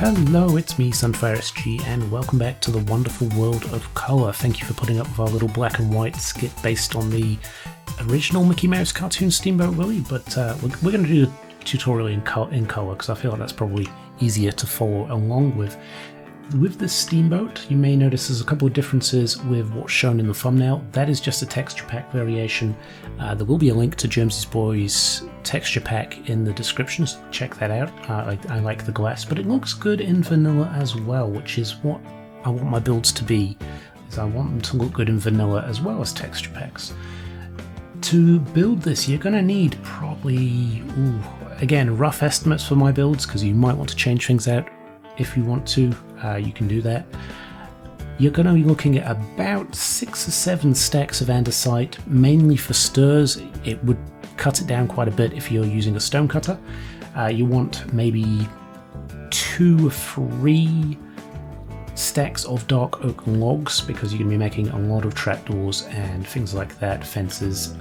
Hello, it's me, SunfireSG, and welcome back to the wonderful world of colour. Thank you for putting up with our little black and white skit based on the original Mickey Mouse cartoon Steamboat Willie, but we're going to do a tutorial in colour because I feel like that's probably easier to follow along with. With this Steamboat, you may notice there's a couple of differences with what's shown in the thumbnail. That is just a texture pack variation. There will be a link to James's Boy's texture pack in the description, so check that out. I like the glass, but it looks good in vanilla as well, which is what I want my builds to be. Is I want them to look good in vanilla as well as texture packs. To build this, you're going to need probably, again, rough estimates for my builds, because you might want to change things out. If you want to, you can do that. You're going to be looking at about 6 or 7 stacks of andesite, mainly for stirs. It would cut it down quite a bit if you're using a stone cutter. You want maybe 2 or 3 stacks of dark oak logs, because you're going to be making a lot of trapdoors and things like that, fences.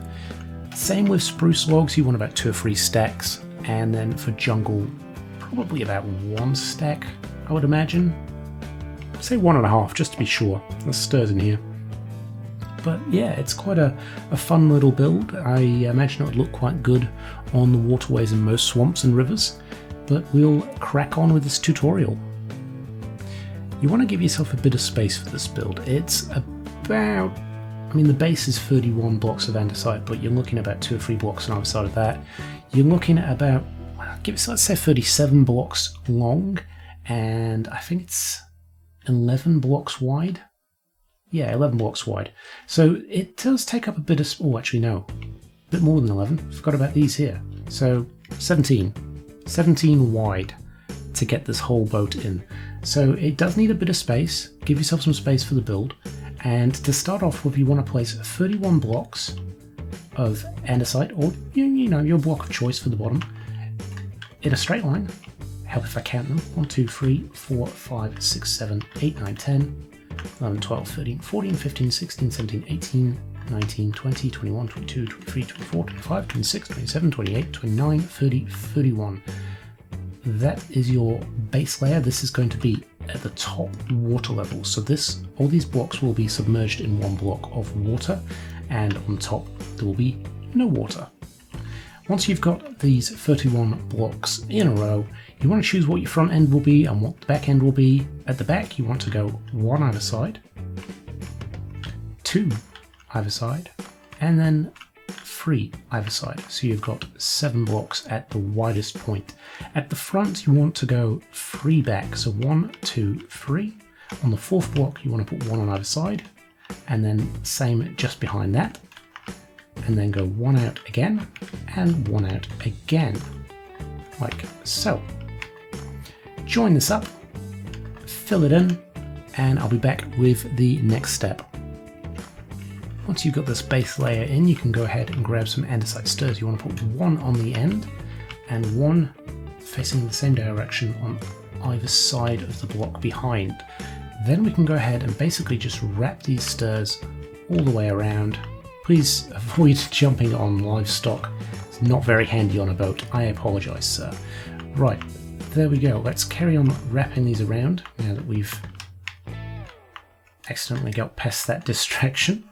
Same with spruce logs, you want about 2 or 3 stacks. And then for jungle, probably about 1 stack, I would imagine. Say 1.5, just to be sure. There's stirs in here. But yeah, it's quite a fun little build. I imagine it would look quite good on the waterways in most swamps and rivers. But we'll crack on with this tutorial. You want to give yourself a bit of space for this build. It's about, the base is 31 blocks of andesite, but you're looking at about 2 or 3 blocks on either side of that. You're looking at about, let's say 37 blocks long, and I think it's 11 blocks wide. Yeah, 11 blocks wide. So it does take up a bit of, actually no, a bit more than 11. Forgot about these here. So 17 wide to get this whole boat in. So it does need a bit of space. Give yourself some space for the build. And to start off with, you want to place 31 blocks of andesite, or your block of choice for the bottom, in a straight line. Help if I count them. 1, 2, 3, 4, 5, 6, 7, 8, 9, 10, 11, 12, 13, 14, 15, 16, 17, 18, 19, 20, 21, 22, 23, 24, 25, 26, 27, 28, 29, 30, 31. That is your base layer. This is going to be at the top water level. So all these blocks will be submerged in 1 block of water, and on top there will be no water. Once you've got these 31 blocks in a row, you want to choose what your front end will be and what the back end will be. At the back, you want to go 1 either side, 2 either side, and then 3 either side. So you've got 7 blocks at the widest point. At the front, you want to go 3 back. So 1, 2, 3. On the 4th block, you want to put 1 on either side, and then same just behind that. And then go 1 out again, and 1 out again, like so. Join this up, fill it in, and I'll be back with the next step. Once you've got this base layer in, you can go ahead and grab some andesite stirs. You want to put 1 on the end, and 1 facing the same direction on either side of the block behind. Then we can go ahead and basically just wrap these stirs all the way around. Please avoid jumping on livestock. It's not very handy on a boat. I apologise, sir. Right, there we go. Let's carry on wrapping these around now that we've accidentally got past that distraction.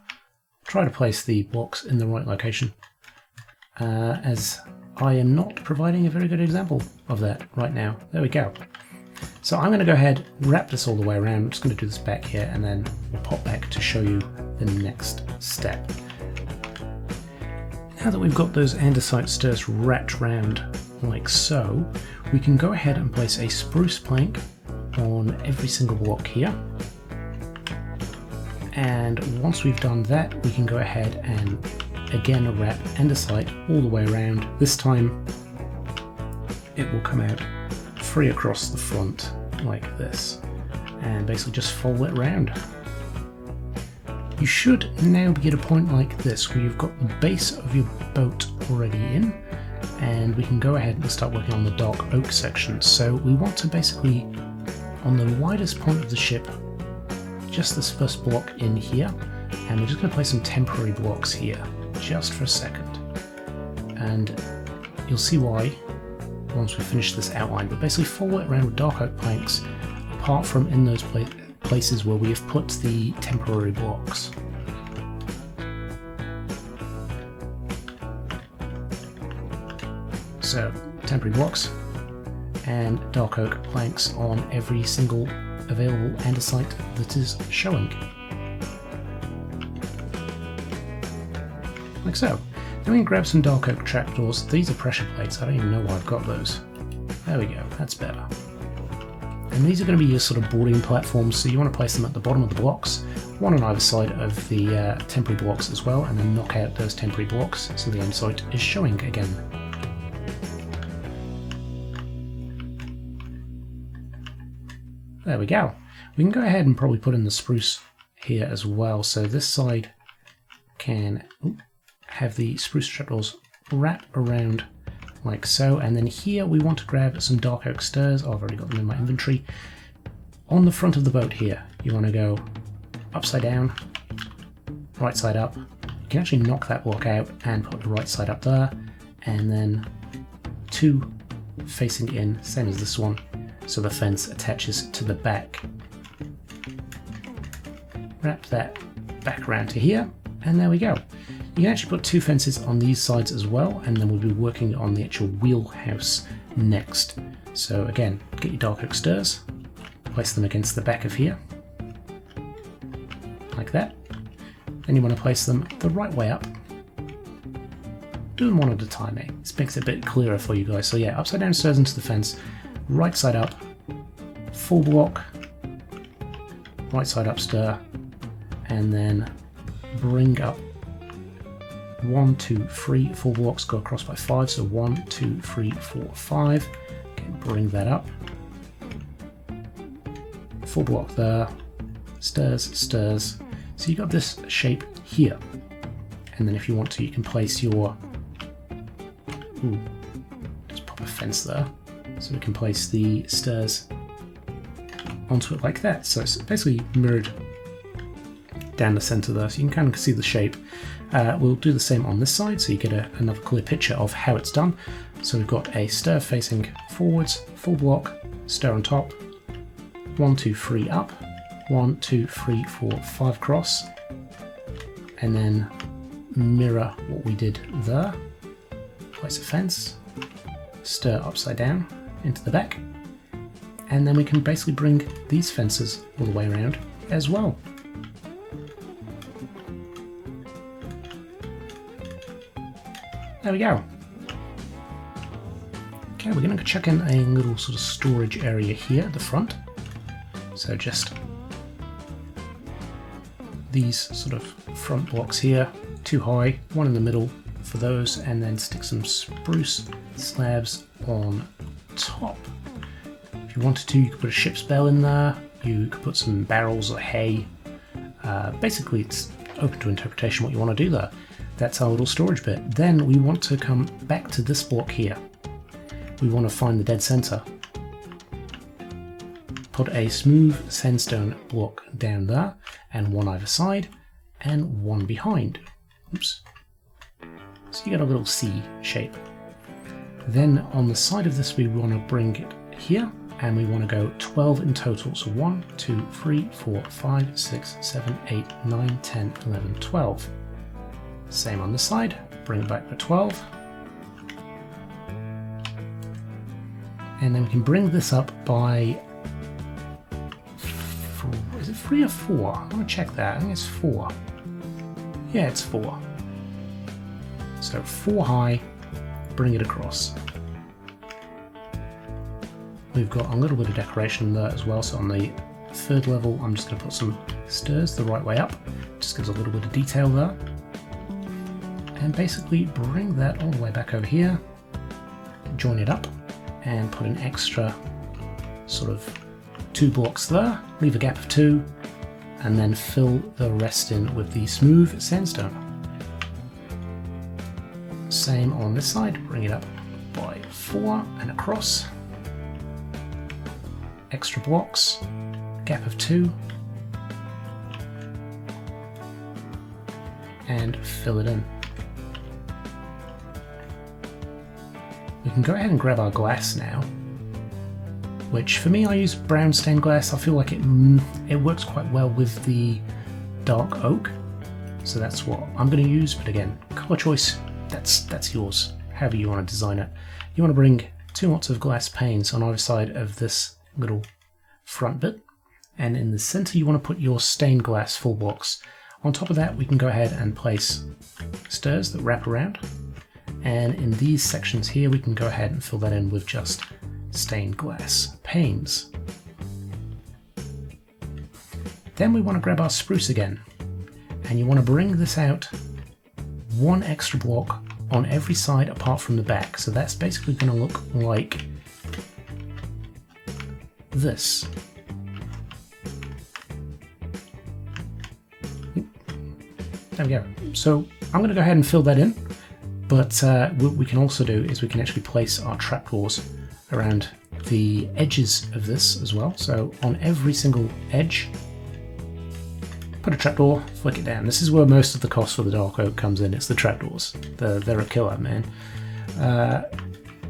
Try to place the blocks in the right location, as I am not providing a very good example of that right now. There we go. So I'm going to go ahead and wrap this all the way around. I'm just going to do this back here, and then we'll pop back to show you the next step. Now that we've got those andesite stirs wrapped round like so, we can go ahead and place a spruce plank on every single block here. And once we've done that, we can go ahead and again wrap andesite all the way around. This time it will come out free across the front like this, and basically just fold it around. You should now be at a point like this where you've got the base of your boat already in, and we can go ahead and start working on the dark oak section. So we want to basically, on the widest point of the ship, just this first block in here, and we're just going to place some temporary blocks here just for a second, and you'll see why once we finish this outline, but basically follow it around with dark oak planks, apart from in those places where we have put the temporary blocks. So, temporary blocks and dark oak planks on every single available andesite that is showing. Like so. Then we can grab some dark oak trapdoors. These are pressure plates. I don't even know why I've got those. There we go. That's better. And these are going to be your sort of boarding platforms, so you want to place them at the bottom of the blocks, one on either side of the temporary blocks as well, and then knock out those temporary blocks so the andesite is showing again. There we go. We can go ahead and probably put in the spruce here as well, so this side can have the spruce trapdoors wrap around like so, and then here we want to grab some dark oak stairs. I've already got them in my inventory. On the front of the boat here, you want to go upside down, right side up. You can actually knock that block out and put the right side up there, and then two facing in, same as this one, so the fence attaches to the back. Wrap that back around to here, and there we go. You can actually put two fences on these sides as well, and then we'll be working on the actual wheelhouse next. So again, get your dark oak stairs, place them against the back of here, like that. Then you want to place them the right way up. Do them one at a time, eh? This makes it a bit clearer for you guys. So yeah, upside down stairs into the fence, right side up, full block, right side up stir, and then bring up 1, 2, 3, 4 blocks, go across by 5, so 1, 2, 3, 4, 5. Okay, bring that up. Full block there, stairs, stairs. So you got this shape here. And then if you want to, you can place your... Ooh, just pop a fence there. So we can place the stairs onto it like that. So it's basically mirrored down the center there, so you can kind of see the shape. We'll do the same on this side, so you get another clear picture of how it's done. So we've got a stir facing forwards, full block, stir on top, 1, 2, 3 up, 1, 2, 3, 4, 5 cross, and then mirror what we did there. Place a fence, stir upside down into the back, and then we can basically bring these fences all the way around as well. There we go. Okay, we're going to chuck in a little sort of storage area here at the front. So just these sort of front blocks here, 2 high, 1 in the middle for those, and then stick some spruce slabs on top. If you wanted to, you could put a ship's bell in there, you could put some barrels or hay. Basically, it's open to interpretation what you want to do there. That's our little storage bit. Then we want to come back to this block here. We want to find the dead center. Put a smooth sandstone block down there, and one either side, and one behind. Oops. So you get a little C shape. Then on the side of this we want to bring it here, and we want to go 12 in total. So 1, 2, 3, 4, 5, 6, 7, 8, 9, 10, 11, 12. Same on the side, bring it back to 12. And then we can bring this up by, is it 3 or 4? I want to check that, I think it's 4. Yeah, it's 4. So 4 high, bring it across. We've got a little bit of decoration there as well, so on the 3rd level I'm just going to put some stairs the right way up, just gives a little bit of detail there. And basically bring that all the way back over here, join it up, and put an extra sort of 2 blocks there, leave a gap of 2, and then fill the rest in with the smooth sandstone. Same on this side, bring it up by 4 and across, extra blocks, gap of 2, and fill it in. We can go ahead and grab our glass now, which for me I use brown stained glass. I feel like it works quite well with the dark oak, so that's what I'm going to use. But again, colour choice, that's yours, however you want to design it. You want to bring 2 lots of glass panes on either side of this little front bit, and in the centre you want to put your stained glass full blocks. On top of that we can go ahead and place stairs that wrap around, and in these sections here we can go ahead and fill that in with just stained glass panes. Then we want to grab our spruce again, and you want to bring this out 1 extra block on every side apart from the back. So that's basically going to look like this. There we go. So I'm going to go ahead and fill that in, but what we can also do is we can actually place our trapdoors around the edges of this as well. So on every single edge, put a trapdoor, flick it down. This is where most of the cost for the dark oak comes in. It's the trapdoors. They're a killer, man.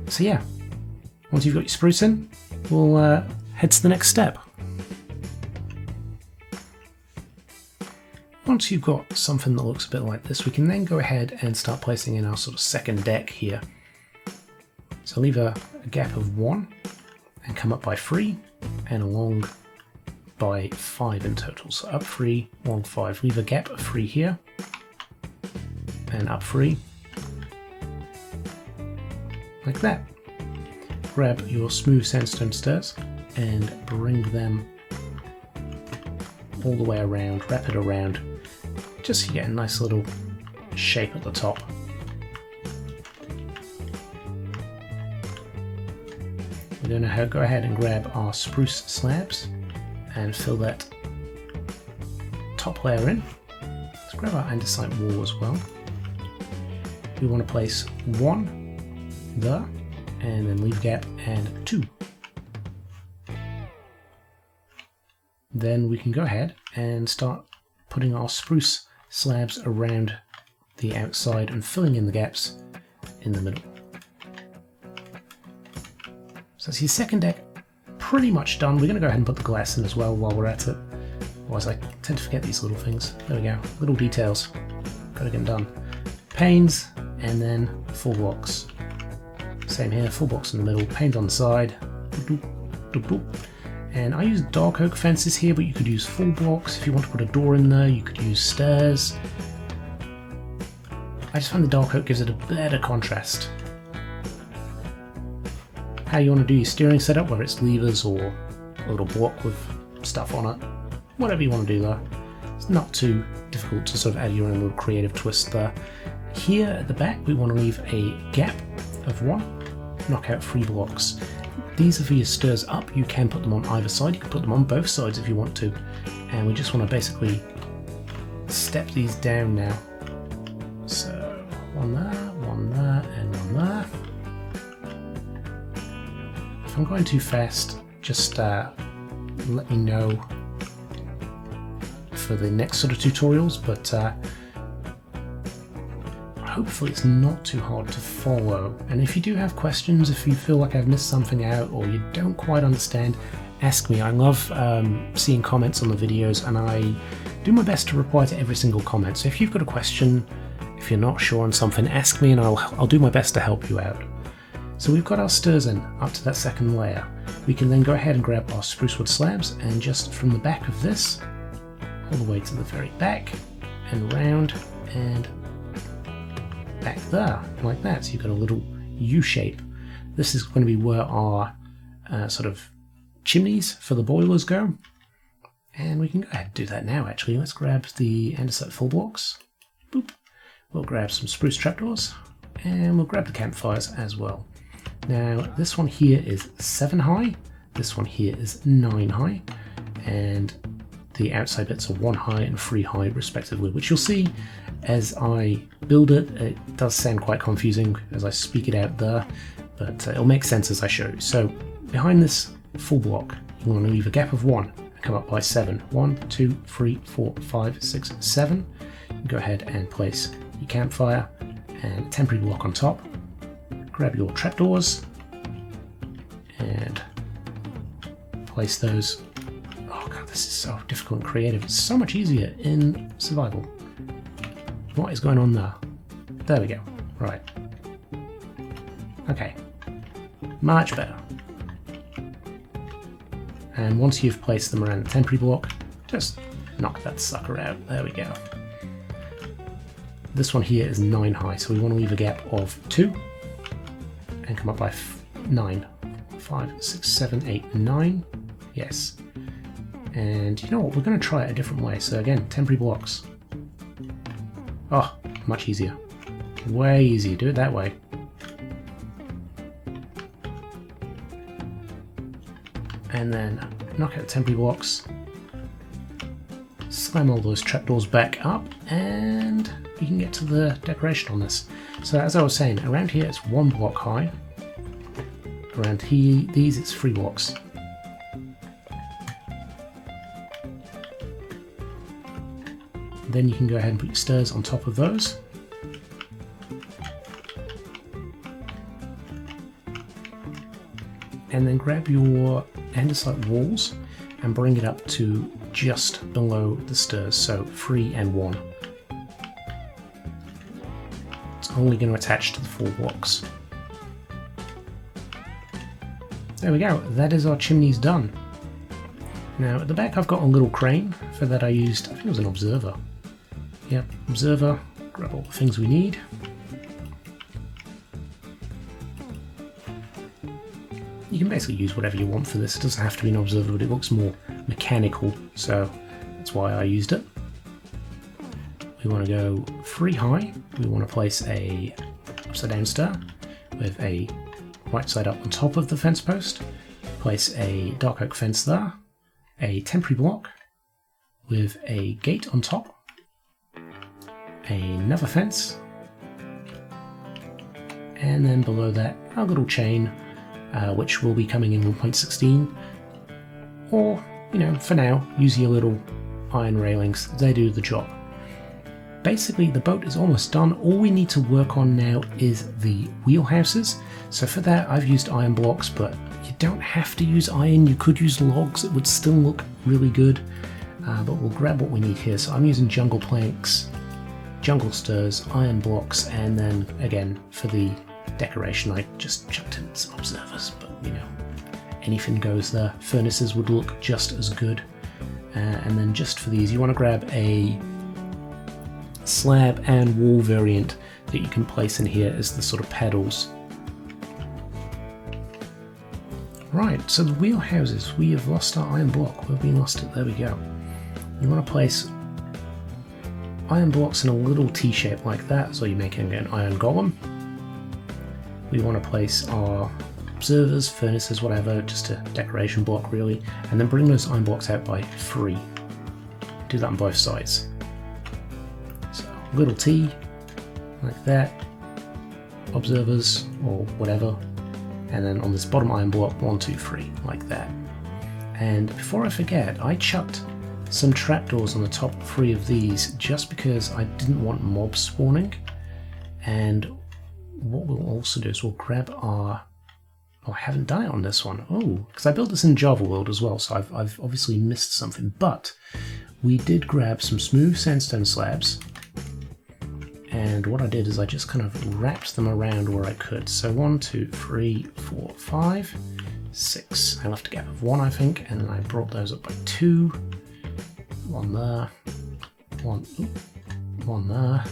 So yeah, once you've got your spruce in, we'll head to the next step. Once you've got something that looks a bit like this, we can then go ahead and start placing in our sort of second deck here. So leave a gap of 1 and come up by 3 and along by 5 in total. So up 3, along 5. Leave a gap of 3 here and up 3, like that. Grab your smooth sandstone stairs and bring them all the way around, wrap it around, just so you get a nice little shape at the top. We're going to go ahead and grab our spruce slabs and fill that top layer in. Let's grab our andesite wall as well. We want to place 1 there, and then leave a gap, and 2. Then we can go ahead and start putting our spruce slabs around the outside and filling in the gaps in the middle. So that's your second deck pretty much done. We're going to go ahead and put the glass in as well while we're at it. Otherwise I tend to forget these little things. There we go, little details. Gotta get them done. Panes, and then full blocks. Same here, full blocks in the middle, panes on the side. And I use dark oak fences here, but you could use full blocks. If you want to put a door in there, you could use stairs. I just find the dark oak gives it a better contrast. How you want to do your steering setup, whether it's levers or a little block with stuff on it, whatever you want to do there. It's not too difficult to sort of add your own little creative twist there. Here at the back we want to leave a gap of 1, knock out 3 blocks. These are for your stairs up. You can put them on either side, you can put them on both sides if you want to. And we just want to basically step these down now. So 1 there, and 1 there. If I'm going too fast, just let me know for the next sort of tutorials, but hopefully it's not too hard to follow. And if you do have questions, if you feel like I've missed something out or you don't quite understand, ask me. I love seeing comments on the videos, and I do my best to reply to every single comment. So if you've got a question, if you're not sure on something, ask me and I'll do my best to help you out. So we've got our stairs in up to that second layer. We can then go ahead and grab our spruce wood slabs, and just from the back of this all the way to the very back and round and back there, like that. So you've got a little U shape. This is going to be where our sort of chimneys for the boilers go. And we can go ahead and do that now actually. Let's grab the andesite full blocks. Boop. We'll grab some spruce trapdoors, and we'll grab the campfires as well. Now this one here is 7 high, this one here is 9 high, and the outside bits are 1 high and 3 high respectively, which you'll see as I build it. It does sound quite confusing as I speak it out there, but it'll make sense as I show you. So behind this full block, you want to leave a gap of 1 and come up by 7. 1, 2, 3, 4, 5, 6, 7. Go ahead and place your campfire and a temporary block on top. grab your trapdoors and place those. Oh god, this is so difficult and creative. It's so much easier in survival. What is going on there? There we go. Right. Okay. Much better. And once you've placed them around the temporary block, just knock that sucker out. There we go. This one here is 9 high, so we want to leave a gap of 2 and come up by 9. 5, 6, 7, 8, 9. Yes. And you know what? We're going to try it a different way. So again, temporary blocks. Oh, much easier. Way easier. Do it that way. And then knock out the temporary blocks. Slam all those trapdoors back up, and we can get to the decoration on this. So as I was saying, around here it's 1 block high. Around here, these it's 3 blocks. Then you can go ahead and put your stairs on top of those. And then grab your andesite walls and bring it up to just below the stairs, so 3 and 1. It's only going to attach to the 4 blocks. There we go, that is our chimneys done. Now at the back I've got a little crane. For that I used, I think it was an observer. Yep, observer, grab all the things we need. You can basically use whatever you want for this. It doesn't have to be an observer, but it looks more mechanical, so that's why I used it. We want to go 3 high. We want to place a upside down stair with a right side up on top of the fence post. Place a dark oak fence there. A temporary block with a gate on top. Another fence. And then below that, a little chain, which will be coming in 1.16. Or, you know, for now, use your little iron railings. They do the job. Basically, the boat is almost done. All we need to work on now is the wheelhouses. So for that, I've used iron blocks, but you don't have to use iron. You could use logs. It would still look really good. But we'll grab what we need here. So I'm using jungle planks, jungle stairs, iron blocks, and then, again, for the decoration, I just chucked in some observers, but, you know, anything goes there. Furnaces would look just as good. And then just for these, you want to grab a slab and wall variant that you can place in here as the sort of pedals. Right, so the wheelhouses, we have lost our iron block. Where have we lost it? There we go. You want to place iron blocks in a little T shape like that, so you're making an iron golem. We want to place our observers, furnaces, whatever, just a decoration block really, and then bring those iron blocks out by 3. Do that on both sides. So, little T, like that, observers, or whatever, and then on this bottom iron block, 1, 2, 3, like that. And before I forget, I chucked some trapdoors on the top 3 of these just because I didn't want mobs spawning. And what we'll also do is we'll grab our... Oh, I haven't done it on this one. Oh, because I built this in Java World as well, so I've obviously missed something. But we did grab some smooth sandstone slabs, and what I did is I just kind of wrapped them around where I could. So 1, 2, 3, 4, 5, 6. I left a gap of 1, I think, and then I brought those up by 2. 1 there, 1 there.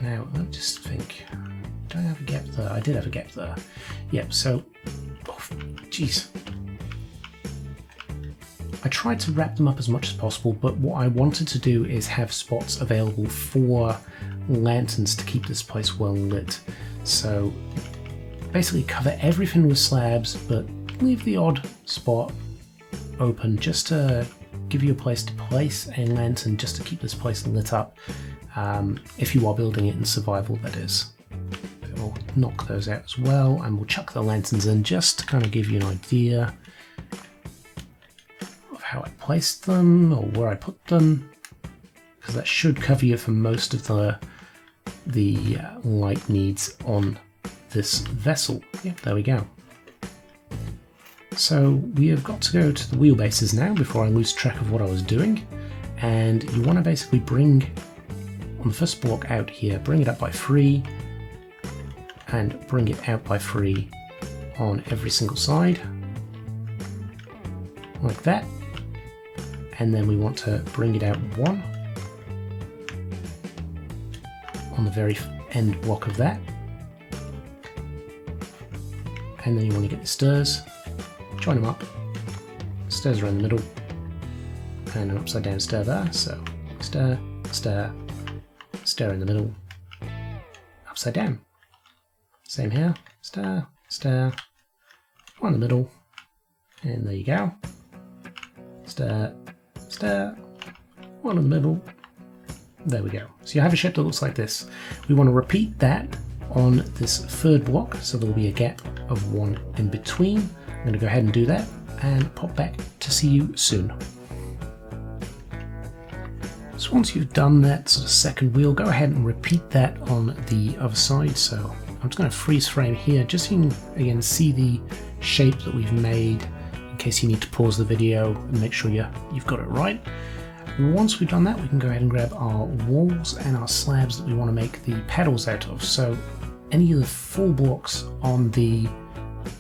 Now, let's just think. Did I have a gap there? I did have a gap there. Yep, so... Oh, jeez. I tried to wrap them up as much as possible, but what I wanted to do is have spots available for lanterns to keep this place well lit. So, basically cover everything with slabs, but leave the odd spot open just to give you a place to place a lantern, just to keep this place lit up. If you are building it in survival, that is. We'll knock those out as well, and we'll chuck the lanterns in just to kind of give you an idea of how I placed them or where I put them. because that should cover you for most of the light needs on this vessel. Yep, there we go. So we have got to go to the wheelbases now before I lose track of what I was doing. And you want to basically bring, on the first block out here, bring it up by 3 and bring it out by 3 on every single side, like that. And then we want to bring it out 1 on the very end block of that. And then you want to get the stairs, join them up, stairs are in the middle, and an upside down stair there, so stair, stair, stair in the middle, upside down. Same here, stair, stair, one in the middle, and there you go. Stair, stair, one in the middle, there we go. So you have a shape that looks like this. We want to repeat that on this third block, so there will be a gap of 1 in between. I'm going to go ahead and do that and pop back to see you soon. So once you've done that sort of second wheel, go ahead and repeat that on the other side. So I'm just going to freeze frame here just so you can again see the shape that we've made in case you need to pause the video and make sure you've got it right. Once we've done that, we can go ahead and grab our walls and our slabs that we want to make the paddles out of. So any of the 4 blocks on the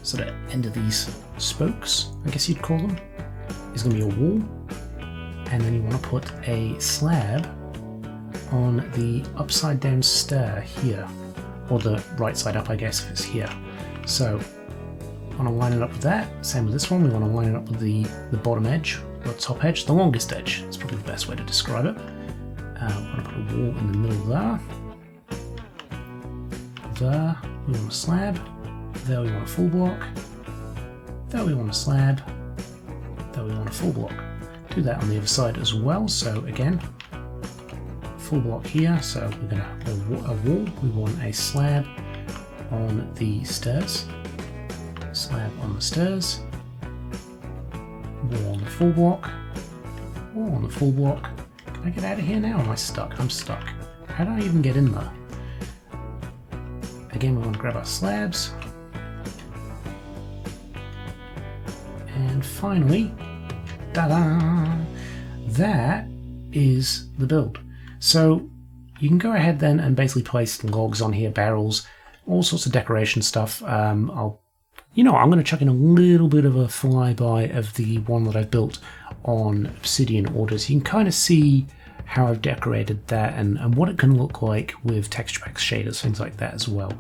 sort of end of these spokes, I guess you'd call them, is going to be a wall. And then you want to put a slab on the upside down stair here, or the right side up, I guess, if it's here. So I want to line it up with that. Same with this one, we want to line it up with the bottom edge, or the top edge, the longest edge. That's probably the best way to describe it. We want to put a wall in the middle there. There we want a slab. There we want a full block. There we want a slab. There we want a full block. Do that on the other side as well. So again, full block here. So we're going to have a wall. We want a slab on the stairs. Slab on the stairs. Wall on the full block. Wall on the full block. Can I get out of here now? Am I stuck? I'm stuck. How do I even get in there? Again, we want to grab our slabs. And finally, ta-da! That is the build. So you can go ahead then and basically place logs on here, barrels, all sorts of decoration stuff. I'm going to chuck in a little bit of a flyby of the one that I built on Obsidian Orders. You can kind of see how I've decorated that and what it can look like with texture packs, shaders, things like that as well.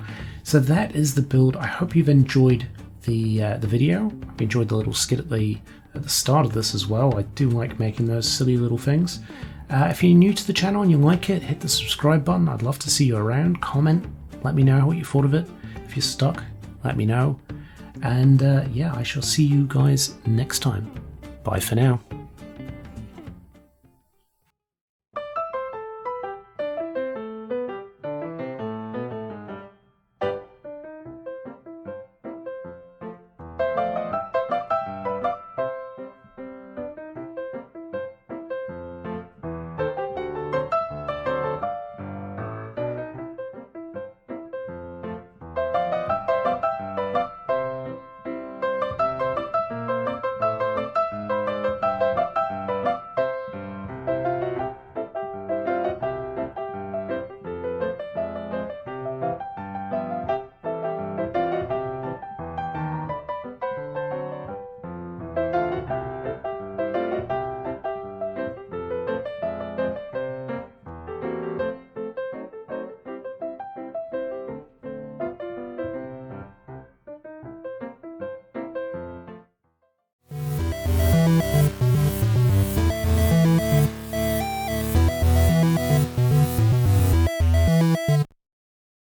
So that is the build. I hope you've enjoyed the video. I've enjoyed the little skit at the start of this as well. I do like making those silly little things. If you're new to the channel and you like it, hit the subscribe button. I'd love to see you around. Comment, let me know what you thought of it. If you're stuck, let me know. And yeah, I shall see you guys next time. Bye for now.